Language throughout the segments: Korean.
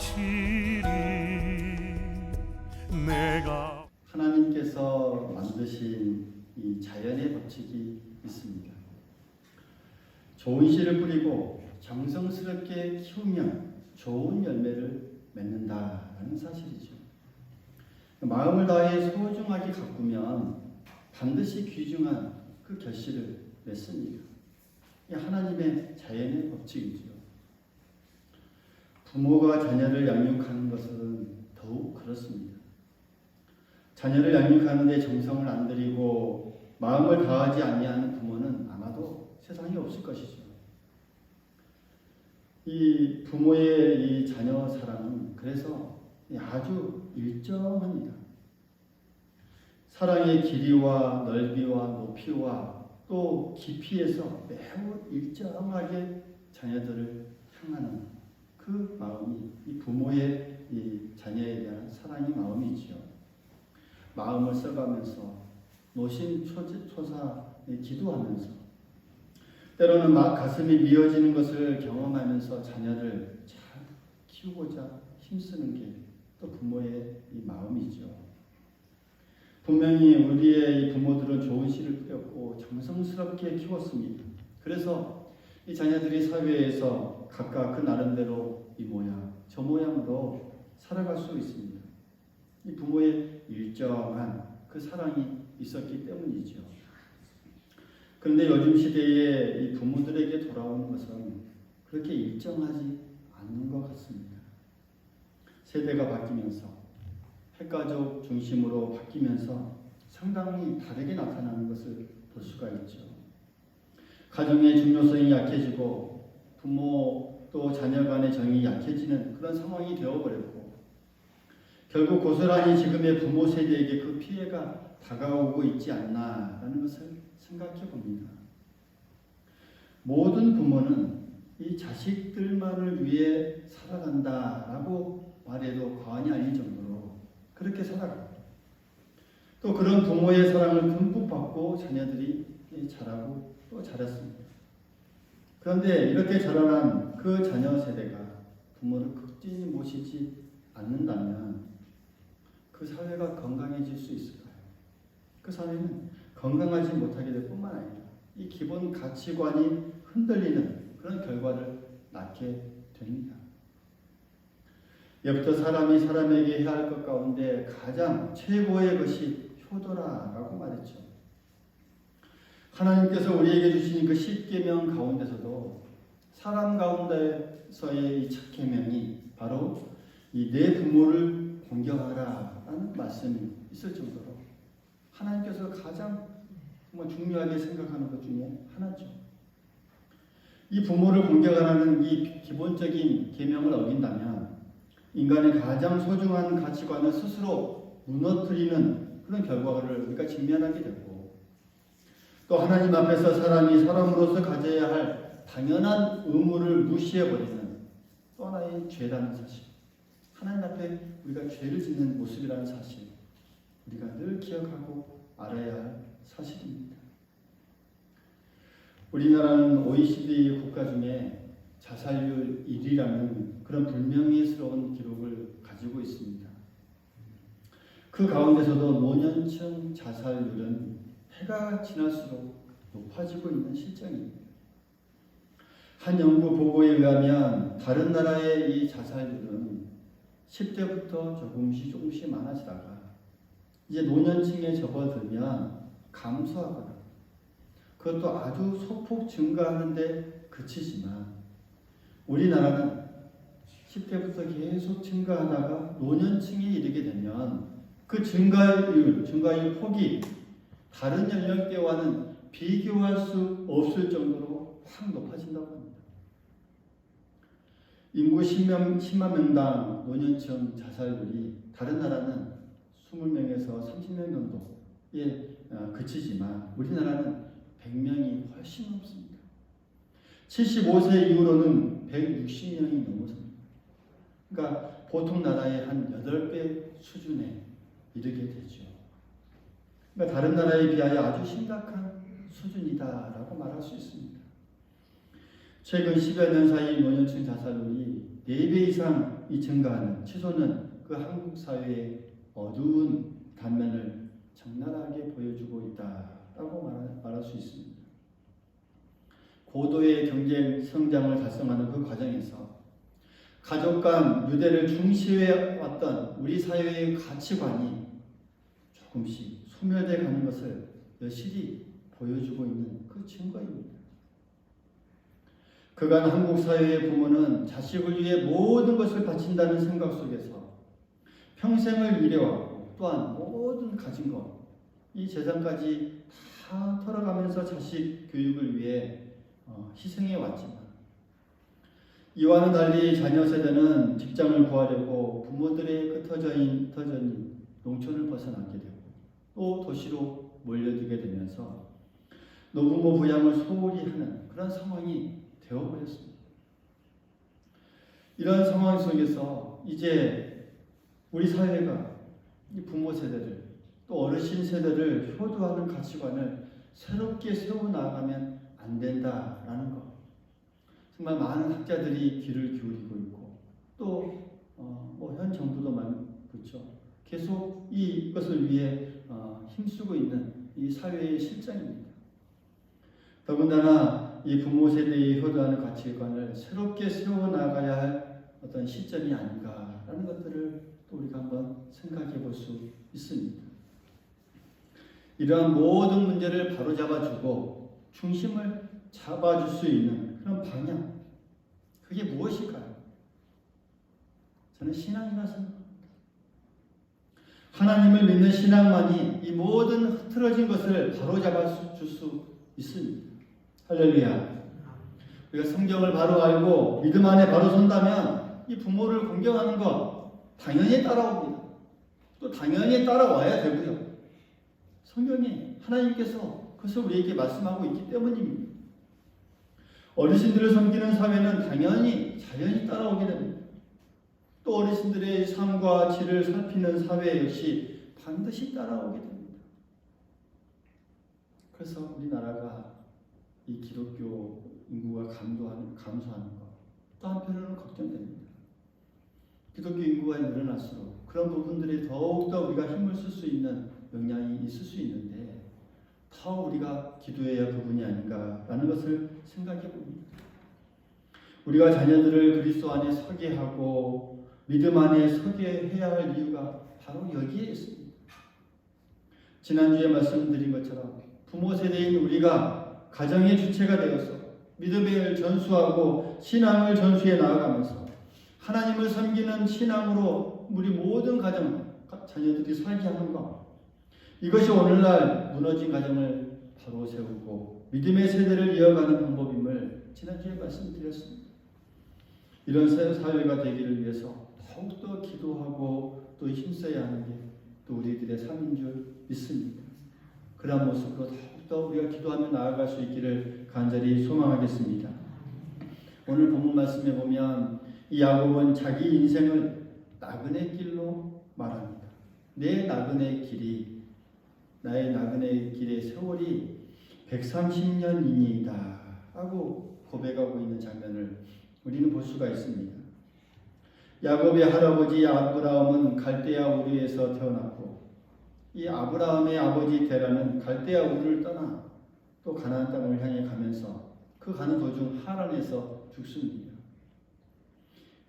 바치리 내가. 하나님께서 만드신 이 자연의 법칙이 있습니다. 좋은 씨를 뿌리고 정성스럽게 키우면 좋은 열매를 맺는다라는 사실이죠. 마음을 다해 소중하게 가꾸면 반드시 귀중한 그 결실을 맺습니다. 이 하나님의 자연의 법칙이죠. 부모가 자녀를 양육하는 것은 더욱 그렇습니다. 자녀를 양육하는 데 정성을 안 들이고 마음을 다하지 아니하는 부모는 아마도 세상에 없을 것이죠. 이 부모의 이 자녀 사랑은 그래서 아주 일정합니다. 사랑의 길이와 넓이와 높이와 또 깊이에서 매우 일정하게 자녀들을 향하는 그 마음이 이 부모의 이 자녀에 대한 사랑의 마음이지요. 마음을 써가면서 노심초사에 기도하면서 때로는 막 가슴이 미어지는 것을 경험하면서 자녀를 잘 키우고자 힘쓰는 게 또 부모의 이 마음이죠. 분명히 우리의 이 부모들은 좋은 씨를 뿌렸고 정성스럽게 키웠습니다. 그래서 이 자녀들이 사회에서 각각 그 나름대로 이 모양 저 모양으로 살아갈 수 있습니다. 이 부모의 일정한 그 사랑이 있었기 때문이죠. 그런데 요즘 시대에 이 부모들에게 돌아오는 것은 그렇게 일정하지 않는 것 같습니다. 세대가 바뀌면서 핵가족 중심으로 바뀌면서 상당히 다르게 나타나는 것을 볼 수가 있죠. 가정의 중요성이 약해지고 부모 또 자녀 간의 정이 약해지는 그런 상황이 되어버렸고 결국 고스란히 지금의 부모 세대에게 그 피해가 다가오고 있지 않나라는 것을 생각해 봅니다. 모든 부모는 이 자식들만을 위해 살아간다라고 말해도 과언이 아닐 정도로 그렇게 살아갑니다. 또 그런 부모의 사랑을 듬뿍 받고 자녀들이 자라고 또 자랐습니다. 그런데 이렇게 자라난 그 자녀 세대가 부모를 극진히 모시지 않는다면 그 사회가 건강해질 수 있을까요? 그 사회는 건강하지 못하게 될 뿐만 아니라 이 기본 가치관이 흔들리는 그런 결과를 낳게 됩니다. 예부터 사람이 사람에게 해야 할 것 가운데 가장 최고의 것이 효도라고 말했죠. 하나님께서 우리에게 주신 그 10계명 가운데서도 사람 가운데서의 이 첫 계명이 바로 이 내 부모를 공경하라라는 말씀이 있을 정도로 하나님께서 가장 중요하게 생각하는 것 중에 하나죠. 이 부모를 공경하라는 이 기본적인 계명을 어긴다면 인간의 가장 소중한 가치관을 스스로 무너뜨리는 그런 결과를 우리가 직면하게 되고 또 하나님 앞에서 사람이 사람으로서 가져야 할 당연한 의무를 무시해버리는 또 하나의 죄라는 사실, 하나님 앞에 우리가 죄를 짓는 모습이라는 사실, 우리가 늘 기억하고 알아야 할 사실입니다. 우리나라는 OECD 국가 중에 자살률 1위라는 그런 불명예스러운 기록을 가지고 있습니다. 그 가운데서도 노년층 자살률은 해가 지날수록 높아지고 있는 실정입니다. 한 연구 보고에 의하면 다른 나라의 이 자살률은 10대부터 조금씩 많아지다가 이제 노년층에 접어들면 감소하거나 그것도 아주 소폭 증가하는 데 그치지만 우리나라는 10대부터 계속 증가하다가 노년층에 이르게 되면 그 증가율 폭이 다른 연령대와는 비교할 수 없을 정도로 확 높아진다고 합니다. 인구 10만 명당 노년층 자살률이 다른 나라는 20명에서 30명 정도에 그치지만 우리나라는 100명이 훨씬 넘습니다. 75세 이후로는 160명이 넘어섭니다. 그러니까 보통 나라의 한 8배 수준에 이르게 되죠. 그러니까 다른 나라에 비하여 아주 심각한 수준이다라고 말할 수 있습니다. 최근 10여 년 사이 노년층 자살률이 4배 이상 이 증가하는 치솟는 그 한국 사회의 어두운 단면을 적나라하게 보여주고 있다라고 말할 수 있습니다. 고도의 경쟁 성장을 달성하는 그 과정에서 가족 간 유대를 중시해 왔던 우리 사회의 가치관이 조금씩 소멸돼 가는 것을 여실히 보여주고 있는 그 증거입니다. 그간 한국 사회의 부모는 자식을 위해 모든 것을 바친다는 생각 속에서 평생을 일해왔고 또한 모든 가진 것, 이 재산까지 다 털어가면서 자식 교육을 위해 희생해 왔지만 이와는 달리 자녀 세대는 직장을 구하려고 부모들의 흩어져인 농촌을 벗어나게 되고 또 도시로 몰려들게 되면서 노부모 부양을 소홀히 하는 그런 상황이 되어버렸습니다. 이런 상황 속에서 이제 우리 사회가 이 부모 세대를 또 어르신 세대를 효도하는 가치관을 새롭게 세워나가면 안 된다라는 것. 정말 많은 학자들이 귀를 기울이고 있고 또 현 정부도 그렇죠. 계속 이것을 위해 힘쓰고 있는 이 사회의 실정입니다. 더군다나 이 부모 세대의 효도하는 가치관을 새롭게 세워나가야 할 어떤 시점이 아닌가라는 것들을 또 우리가 한번 생각해 볼 수 있습니다. 이러한 모든 문제를 바로잡아주고 중심을 잡아줄 수 있는 그런 방향, 그게 무엇일까요? 저는 신앙이라 생각합니다. 하나님을 믿는 신앙만이 이 모든 흐트러진 것을 바로잡아 줄 수 있습니다. 할렐루야. 우리가 성경을 바로 알고 믿음 안에 바로 선다면 이 부모를 공경하는 것 당연히 따라옵니다. 또 당연히 따라와야 되고요. 성경에 하나님께서 그것을 우리에게 말씀하고 있기 때문입니다. 어르신들을 섬기는 사회는 당연히 자연히 따라오게 됩니다. 또 어르신들의 삶과 질을 살피는 사회 역시 반드시 따라오게 됩니다. 그래서 우리나라가 이 기독교 인구가 감소하는 것, 또 한편으로는 걱정됩니다. 기독교 인구가 늘어날수록 그런 부분들이 더욱더 우리가 힘을 쓸 수 있는 영향이 있을 수 있는데 더 우리가 기도해야 할 부분이 아닌가라는 것을 생각해 봅니다. 우리가 자녀들을 그리스도 안에 서게 하고 믿음 안에 서게 해야 할 이유가 바로 여기에 있습니다. 지난주에 말씀드린 것처럼 부모 세대인 우리가 가정의 주체가 되어서 믿음을 전수하고 신앙을 전수해 나아가면서 하나님을 섬기는 신앙으로 우리 모든 가정, 자녀들이 살게 하는 것, 이것이 오늘날 무너진 가정을 바로 세우고 믿음의 세대를 이어가는 방법임을 지난주에 말씀드렸습니다. 이런 사회가 되기를 위해서 더욱더 기도하고 또 힘써야 하는 게 또 우리들의 삶인 줄 믿습니다. 그런 모습으로 더욱더 우리가 기도하며 나아갈 수 있기를 간절히 소망하겠습니다. 오늘 본문 말씀에 보면 이 야곱은 자기 인생을 나그네 길로 말합니다. 내 나그네 길이, 나의 나그네 길의 세월이 130년이니이다 하고 고백하고 있는 장면을 우리는 볼 수가 있습니다. 야곱의 할아버지 아브라함은 갈대아 우르에서 태어났고 이 아브라함의 아버지 데라는 갈대아 우르를 떠나 또 가나안 땅을 향해 가면서 그 가는 도중 하란에서 죽습니다.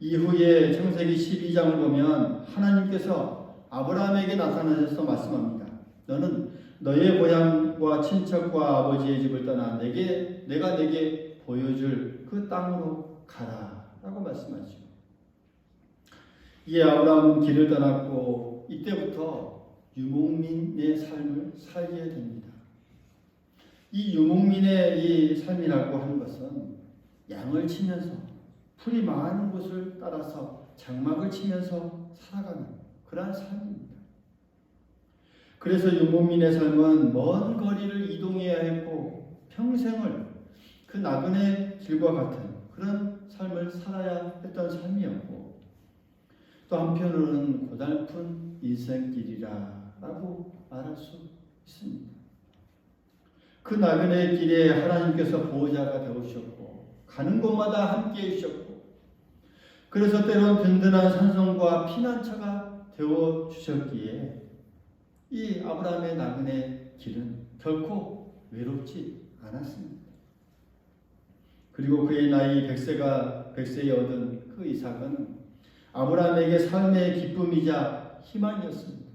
이후에 창세기 12장을 보면 하나님께서 아브라함에게 나타나셔서 말씀합니다. 너는 너의 고향과 친척과 아버지의 집을 떠나 내가 내게 보여줄 그 땅으로 가라 라고 말씀하시죠. 이에 아브라함은 길을 떠났고 이때부터 유목민의 삶을 살게 됩니다. 이 유목민의 이 삶이라고 하는 것은 양을 치면서 풀이 많은 곳을 따라서 장막을 치면서 살아가는 그러한 삶입니다. 그래서 유목민의 삶은 먼 거리를 이동해야 했고 평생을 그 나그네 길과 같은 그런 삶을 살아야 했던 삶이었고 또 한편으로는 고달픈 인생길이라고 말할 수 있습니다. 그 나그네 길에 하나님께서 보호자가 되어주셨고 가는 곳마다 함께해 주셨고 그래서 때론 든든한 산성과 피난처가 되어 주셨기에 이 아브라함의 나그네 길은 결코 외롭지 않았습니다. 그리고 그의 나이 100세에 얻은 그 이삭은 아브라함에게 삶의 기쁨이자 희망이었습니다.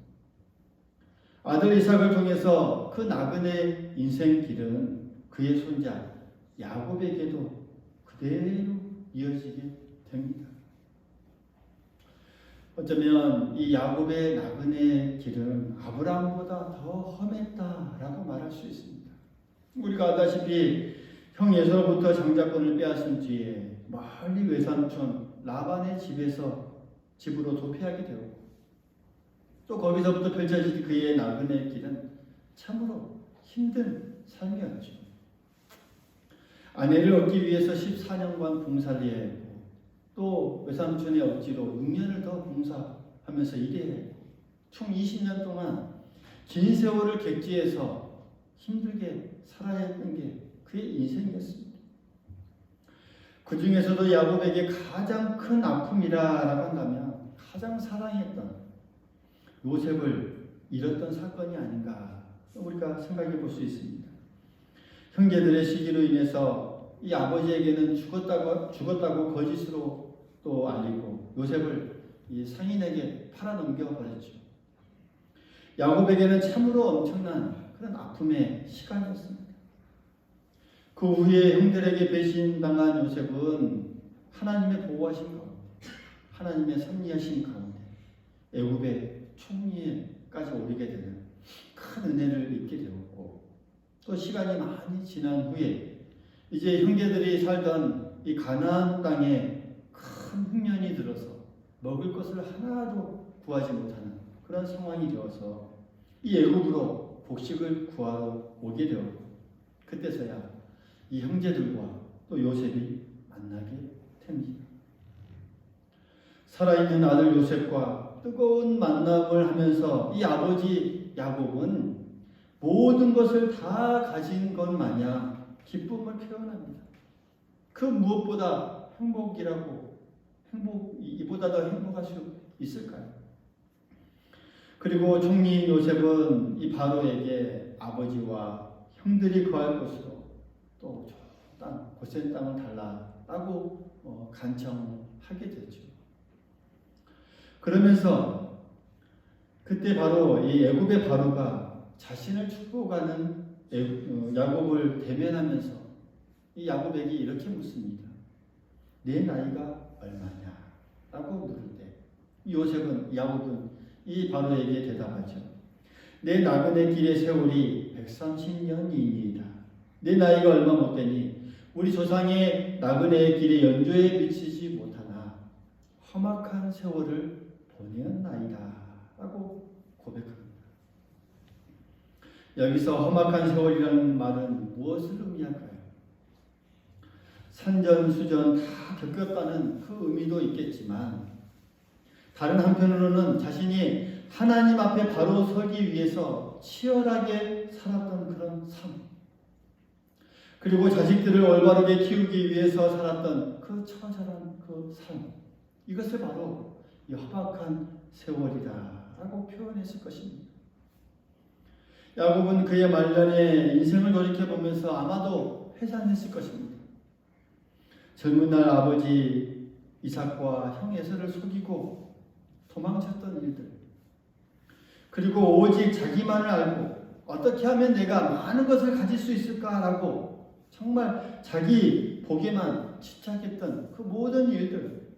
아들 이삭을 통해서 그 나그네 인생 길은 그의 손자 야곱에게도 그대로 이어지게 됩니다. 어쩌면 이 야곱의 나그네 길은 아브라함보다 더 험했다라고 말할 수 있습니다. 우리가 알다시피 형 에서로부터 장자권을 빼앗은 뒤에 멀리 외삼촌 라반의 집으로 도피하게 되었고 또 거기서부터 펼쳐진 그의 나그네 길은 참으로 힘든 삶이었죠. 아내를 얻기 위해서 14년간 봉사를 해야 했고 또 외삼촌의 억지로 6년을 더 봉사하면서 일해야 했고 총 20년 동안 긴 세월을 객지에서 힘들게 살아야 했던 게 그의 인생이었습니다. 그 중에서도 야곱에게 가장 큰 아픔이라고 한다면 가장 사랑했던 요셉을 잃었던 사건이 아닌가 우리가 생각해 볼 수 있습니다. 형제들의 시기로 인해서 이 아버지에게는 죽었다고 거짓으로 또 알리고 요셉을 이 상인에게 팔아넘겨 버렸죠. 야곱에게는 참으로 엄청난 그런 아픔의 시간이었습니다. 그 후에 형들에게 배신당한 요셉은 하나님의 보호하신 가운데, 하나님의 섭리하신 가운데 애굽의 총리에까지 오르게 되는 큰 은혜를 입게 되었고 또 시간이 많이 지난 후에 이제 형제들이 살던 이 가나안 땅에 큰 흉년이 들어서 먹을 것을 하나도 구하지 못하는 그런 상황이 되어서 이 애굽으로 곡식을 구하러 오게 되었고 그때서야 이 형제들과 또 요셉이 만나게 됩니다. 살아있는 아들 요셉과 뜨거운 만남을 하면서 이 아버지 야곱은 모든 것을 다 가진 것 마냥 기쁨을 표현합니다. 그 무엇보다 이보다 더 행복할 수 있을까요? 그리고 총리인 요셉은 이 바로에게 아버지와 형들이 거할 곳으로 또 고센 땅을 달라라고 간청하게 됐죠. 그러면서 그때 바로 이 애굽의 바로가 자신을 축복하는 야곱을 대면하면서 이 야곱에게 이렇게 묻습니다. 내 나이가 얼마냐? 라고 물을 때 야곱은 이 바로에게 대답하죠. 내 나그네 길의 세월이 130년이니이다. 내 나이가 얼마 못 되니 우리 조상의 나그네 길의 연조에 미치지 못하나 험악한 세월을 보내었나이다 라고 고백합니다. 여기서 험악한 세월이라는 말은 무엇을 의미할까요? 산전수전 다 겪었다는 그 의미도 있겠지만 다른 한편으로는 자신이 하나님 앞에 바로 서기 위해서 치열하게 살았던 그런 삶, 그리고 자식들을 올바르게 키우기 위해서 살았던 그 처절한 그 삶, 이것을 바로 이 험악한 세월이다라고 표현했을 것입니다. 야곱은 그의 말년에 인생을 돌이켜보면서 아마도 회상했을 것입니다. 젊은 날 아버지 이삭과 형 에서를 속이고 도망쳤던 일들, 그리고 오직 자기만을 알고 어떻게 하면 내가 많은 것을 가질 수 있을까라고 정말 자기 복에만 집착했던 그 모든 일들,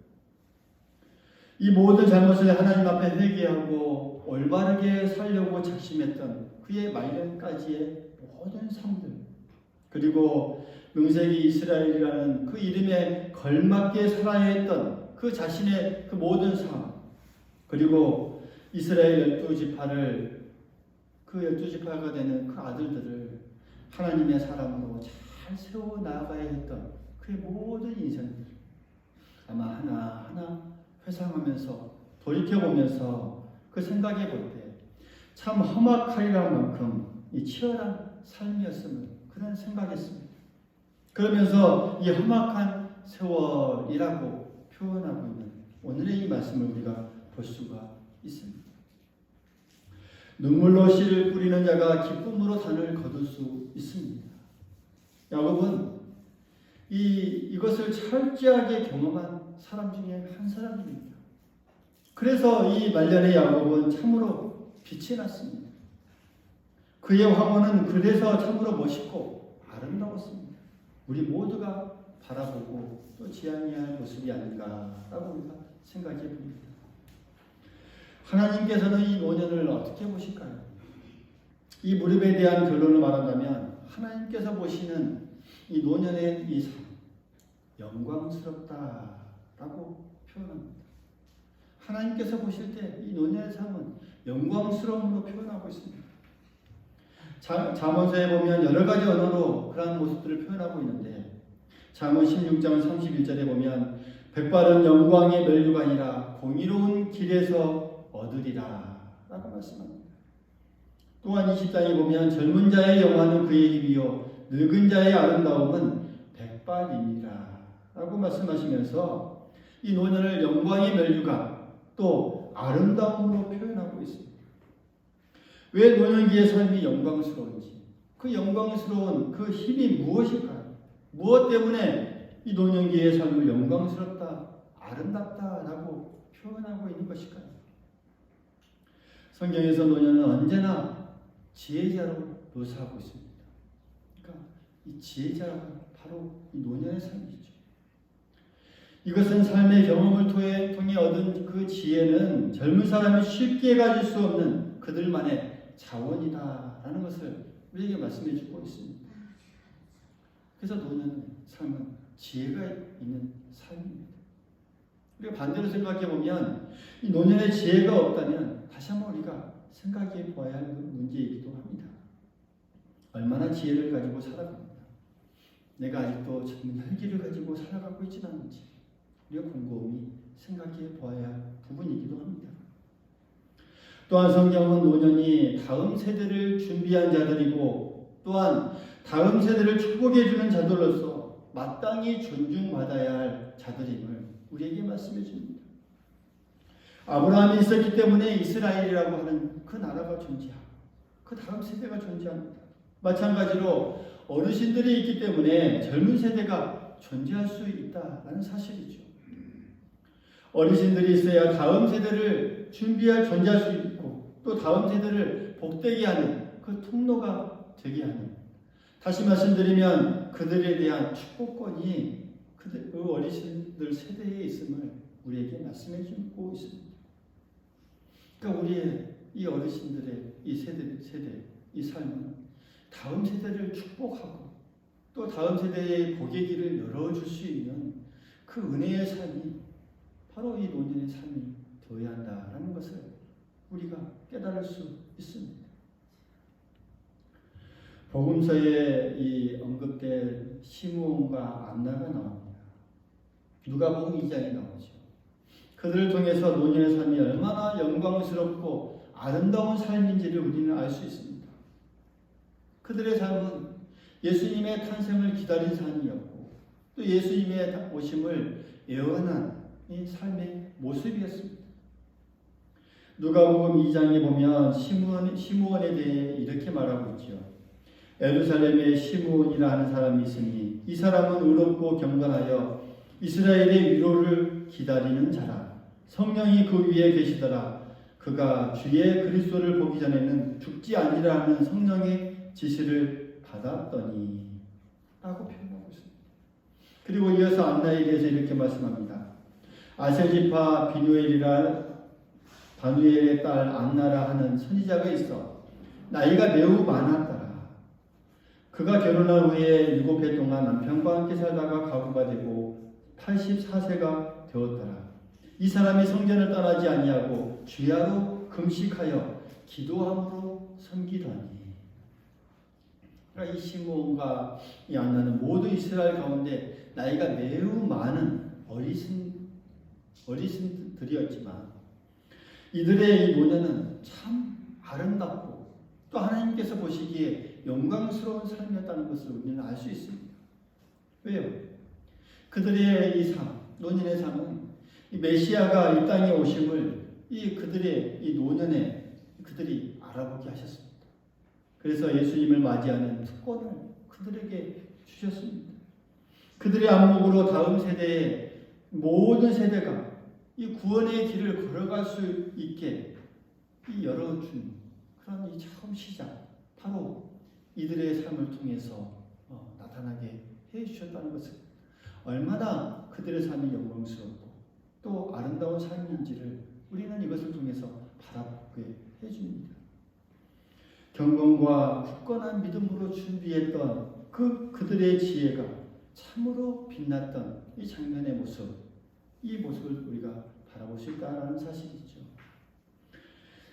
이 모든 잘못을 하나님 앞에 회개하고 올바르게 살려고 작심했던 그의 말년까지의 모든 삶들, 그리고 명색이 이스라엘이라는 그 이름에 걸맞게 살아야 했던 그 자신의 그 모든 삶, 그리고 이스라엘 12지파를 그 12지파가 되는 그 아들들을 하나님의 사람으로 잘 세워 나가야 했던 그의 모든 인생들, 아마 하나하나 회상하면서 돌이켜보면서 그 생각해 볼 때 참 험악하리란 만큼 이 치열한 삶이었음을 그런 생각했습니다. 그러면서 이 험악한 세월이라고 표현하고 있는 오늘의 이 말씀을 우리가 볼 수가 있습니다. 눈물로 씨를 뿌리는 자가 기쁨으로 단을 거둘 수 있습니다. 야곱은 이것을 철저하게 경험한 사람 중에 한 사람입니다. 그래서 이 말년의 야곱은 참으로 빛이 났습니다. 그의 황혼은 그래서 참으로 멋있고 아름다웠습니다. 우리 모두가 바라보고 또 지향해야 할 모습이 아닌가라고 우리가 생각해 봅니다. 하나님께서는 이 노년을 어떻게 보실까요? 이 무렵에 대한 결론을 말한다면 하나님께서 보시는 이 노년의 이 삶, 영광스럽다라고 표현합니다. 하나님께서 보실 때 이 노년의 삶은 영광스러움으로 표현하고 있습니다. 잠언서에 보면 여러 가지 언어로 그러한 모습들을 표현하고 있는데 잠언 16장 31절에 보면 백발은 영광의 멸류가 아니라 공의로운 길에서 얻으리라 라고 말씀합니다. 또한 20장에 보면 젊은 자의 영화는 그의 힘이요 늙은 자의 아름다움은 백발이니라 라고 말씀하시면서 이 노년을 영광의 멸류가 또 아름다움으로 표현하고 있습니다. 왜 노년기의 삶이 영광스러운지, 그 영광스러운 그 힘이 무엇일까요? 무엇 때문에 이 노년기의 삶을 영광스럽다, 아름답다라고 표현하고 있는 것일까요? 성경에서 노년은 언제나 지혜자로 묘사하고 있습니다. 그러니까 이 지혜자가 바로 이 노년의 삶이죠. 이것은 삶의 경험을 통해 얻은 그 지혜는 젊은 사람이 쉽게 가질 수 없는 그들만의 자원이다라는 것을 우리에게 말씀해 주고 있습니다. 그래서 노년 삶은 지혜가 있는 삶입니다. 우리가 반대로 생각해 보면 이 노년에 지혜가 없다면 다시 한번 우리가 생각해 보아야 할 문제이기도 합니다. 얼마나 지혜를 가지고 살아갑니다. 내가 아직도 젊은 혈기를 가지고 살아가고 있지는 않은지 우리가 곰곰이 생각해 보아야 할 부분이기도 합니다. 또한 성경은 노년이 다음 세대를 준비한 자들이고 또한 다음 세대를 축복해 주는 자들로서 마땅히 존중받아야 할 자들임을 우리에게 말씀해 줍니다. 아브라함이 있었기 때문에 이스라엘이라고 하는 그 나라가 존재하고 그 다음 세대가 존재합니다. 마찬가지로 어르신들이 있기 때문에 젊은 세대가 존재할 수 있다는 사실이죠. 어르신들이 있어야 다음 세대를 존재할 수 있고 또 다음 세대를 복되게 하는 그 통로가 되게 하는, 다시 말씀드리면 그들에 대한 축복권이 그 어르신들 세대에 있음을 우리에게 말씀해 주고 있습니다. 그러니까 우리의 이 어르신들의 이 세대 이 삶은 다음 세대를 축복하고 또 다음 세대의 복의 길을 열어줄 수 있는 그 은혜의 삶이 바로 이 노년의 삶이 되어야 한다라는 것을 우리가 깨달을 수 있습니다. 복음서에 이 언급된 시므온과 안나가 나옵니다. 누가복음 2장에 나오죠. 그들을 통해서 노년의 삶이 얼마나 영광스럽고 아름다운 삶인지를 우리는 알 수 있습니다. 그들의 삶은 예수님의 탄생을 기다린 삶이었고 또 예수님의 오심을 예언한 이 삶의 모습이었습니다. 누가복음 2장에 보면 시므온에 대해 이렇게 말하고 있죠. 예루살렘에 시므온이라 하는 사람이 있으니 이 사람은 의롭고 경건하여 이스라엘의 위로를 기다리는 자라. 성령이 그 위에 계시더라. 그가 주의 그리스도를 보기 전에는 죽지 아니라 하는 성령의 지시를 받았더니 라고 표현하고 있습니다. 그리고 이어서 안나에 대해서 이렇게 말씀합니다. 아셀지파 바누엘의 딸 안나라 하는 선지자가 있어 나이가 매우 많았더라. 그가 결혼한 후에 7해 동안 남편과 함께 살다가 가구가 되고 84세가 되었더라. 이 사람이 성전을 떠나지 아니하고 주야로 금식하여 기도함으로 섬기더니. 그러니까 이 시므온과 이 안나는 모두 이스라엘 가운데 나이가 매우 많은 어리신들이었지만 이들의 이 노년은 참 아름답고 또 하나님께서 보시기에 영광스러운 삶이었다는 것을 우리는 알 수 있습니다. 왜요? 그들의 이 삶, 노년의 삶은 이 메시아가 이 땅에 오심을 그들의 이 노년에 그들이 알아보게 하셨습니다. 그래서 예수님을 맞이하는 특권을 그들에게 주셨습니다. 그들의 안목으로 다음 세대의 모든 세대가 이 구원의 길을 걸어갈 수 있게 열어준 그런 이 처음 시작, 바로 이들의 삶을 통해서 나타나게 해주셨다는 것은 얼마나 그들의 삶이 영광스럽고 또 아름다운 삶인지를 우리는 이것을 통해서 바라보게 해줍니다. 경건과 굳건한 믿음으로 준비했던 그들의 지혜가 참으로 빛났던 이 장면의 모습, 이 모습을 우리가 바라볼 수 있다는 사실이죠.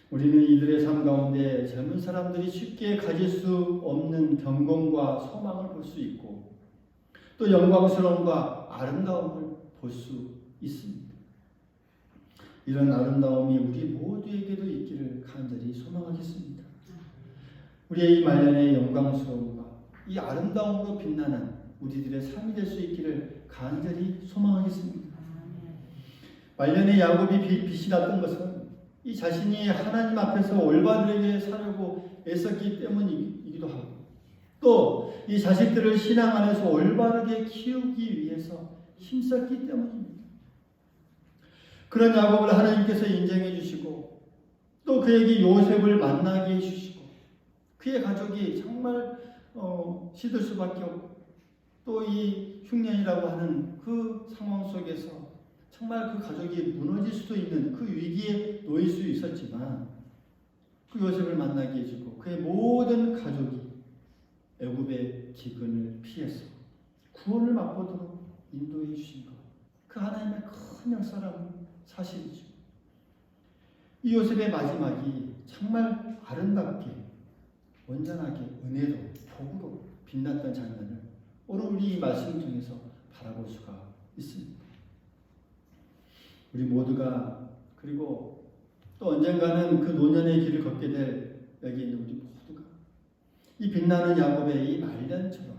우리는 이들의 삶 가운데 젊은 사람들이 쉽게 가질 수 없는 경건과 소망을 볼 수 있고 또 영광스러움과 아름다움을 볼 수 있습니다. 이런 아름다움이 우리 모두에게도 있기를 간절히 소망하겠습니다. 우리의 이 말년의 영광스러움과 이 아름다움으로 빛나는 우리들의 삶이 될 수 있기를 간절히 소망하겠습니다. 말년에 야곱이 빛이 났던 것은 이 자신이 하나님 앞에서 올바르게 살려고 애썼기 때문이기도 하고 또 이 자식들을 신앙 안에서 올바르게 키우기 위해서 힘썼기 때문입니다. 그런 야곱을 하나님께서 인정해 주시고 또 그에게 요셉을 만나게 해주시고 그의 가족이 정말 시들 수밖에 없고 또 이 흉년이라고 하는 그 상황 속에서 정말 그 가족이 무너질 수도 있는 그 위기에 놓일 수 있었지만 그 요셉을 만나게 해주고 그의 모든 가족이 애굽의 기근을 피해서 구원을 맛보도록 인도해 주신 것, 그 하나님의 큰 역사라는 사실이죠. 이 요셉의 마지막이 정말 아름답게 온전하게 은혜로 복으로 빛났던 장면을 오늘 우리 이 말씀을 통해서 바라볼 수가 있습니다. 우리 모두가 그리고 또 언젠가는 그 노년의 길을 걷게 될 여기 있는 우리 모두가 이 빛나는 야곱의 이 말년처럼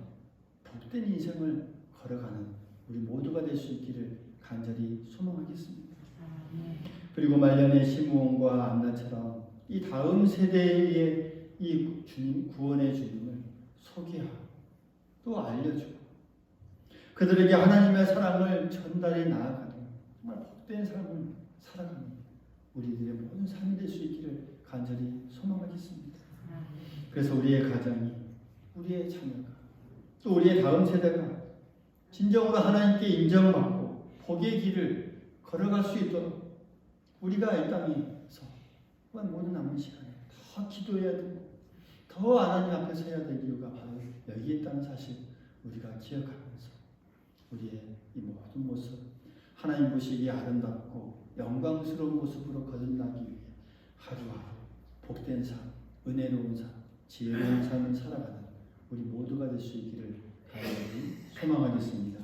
복된 인생을 걸어가는 우리 모두가 될 수 있기를 간절히 소망하겠습니다. 그리고 말년의 시므온과 안나처럼 이 다음 세대의 이 주님, 구원의 주님을 소개하고 또 알려주고 그들에게 하나님의 사랑을 전달해 나아가는 정말 복된 삶을 살아가는 우리들의 모든 삶이 될 수 있기를 간절히 소망하겠습니다. 그래서 우리의 가정이, 우리의 자녀가, 또 우리의 다음 세대가 진정으로 하나님께 인정받고 복의 길을 걸어갈 수 있도록 우리가 이 땅에서 모든 남은 시간에 더 기도해야 되고 더 하나님 앞에 서야 될 이유가 바로 여기에 있다는 사실 우리가 기억하면서 우리의 이 모든 모습 하나님 보시기에 아름답고 영광스러운 모습으로 거듭나기 위해 하루하루 복된 삶, 은혜로운 삶, 지혜로운 삶을 살아가는 우리 모두가 될 수 있기를 간절히 소망하겠습니다.